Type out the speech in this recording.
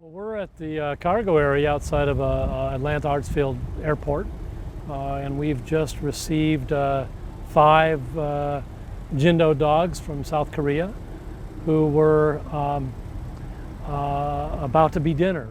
Well, we're at the cargo area outside of Atlanta Hartsfield Airport, and we've just received 5 Jindo dogs from South Korea who were about to be dinner.